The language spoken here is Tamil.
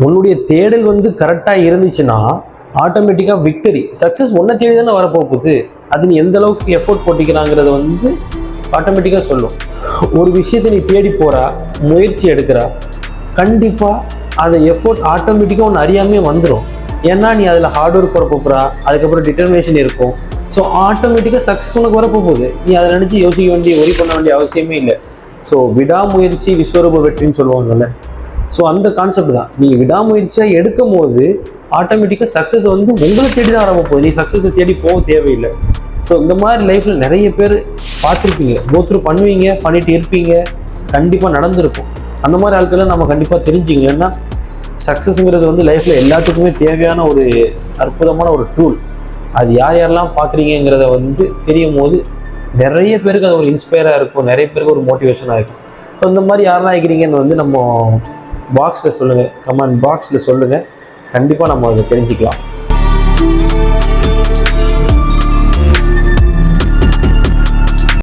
உன்னுடைய தேடல் வந்து கரெக்டாக இருந்துச்சுன்னா ஆட்டோமேட்டிக்காக விக்டரி சக்ஸஸ் ஒன்றை தேடி தானே வரப்போகுது. அது நீ எந்த அளவுக்கு எஃபோர்ட் போட்டிக்கிறாங்கிறத வந்து ஆட்டோமேட்டிக்காக சொல்லும். ஒரு விஷயத்தை நீ தேடி போகிறா, முயற்சி எடுக்கிறா, கண்டிப்பாக அந்த எஃபோர்ட் ஆட்டோமேட்டிக்காக ஒன்று அறியாமே வந்துடும். ஏன்னா நீ அதில் ஹார்ட் ஒர்க் போட போகிறா, அதுக்கப்புறம் டிட்டர்மினேஷன் இருக்கும். ஸோ ஆட்டோமேட்டிக்காக சக்ஸஸ் உனக்கு வரப்போகுது. நீ அதை நினச்சி யோசிக்க வேண்டிய ஒரி பண்ண வேண்டிய அவசியமே இல்லை. ஸோ விடாமுயற்சி விஸ்வரூப வெற்றின்னு சொல்லுவாங்கல்ல. ஸோ அந்த கான்செப்ட் தான். நீ விடாமுயற்சியாக எடுக்கும் போது ஆட்டோமேட்டிக்காக சக்ஸஸ் வந்து உங்களை தேடி தான் வரப்போகுது. நீ சக்ஸஸை தேடி போக தேவையில்லை. ஸோ இந்த மாதிரி லைஃப்பில் நிறைய பேர் பார்த்துருப்பீங்க, கோத்ரூ பண்ணுவீங்க, பண்ணிட்டு இருப்பீங்க, கண்டிப்பாக நடந்திருக்கும். அந்த மாதிரி ஆட்களை நம்ம கண்டிப்பாக தெரிஞ்சுங்க. ஏன்னா சக்ஸஸுங்கிறது வந்து லைஃப்பில் எல்லாத்துக்குமே தேவையான ஒரு அற்புதமான ஒரு டூல். அது யார் யாரெல்லாம் பார்க்குறீங்கிறத வந்து தெரியும் போது நிறைய பேருக்கு அது ஒரு இன்ஸ்பயராக இருக்கும், நிறைய பேருக்கு ஒரு மோட்டிவேஷனாக இருக்கும். ஸோ இந்த மாதிரி யாரெல்லாம் ஆகிக்கிறீங்கன்னு வந்து நம்ம பாக்ஸில் சொல்லுங்கள், கமெண்ட் பாக்ஸில் சொல்லுங்கள். கண்டிப்பாக நம்ம அதை தெரிஞ்சுக்கலாம்.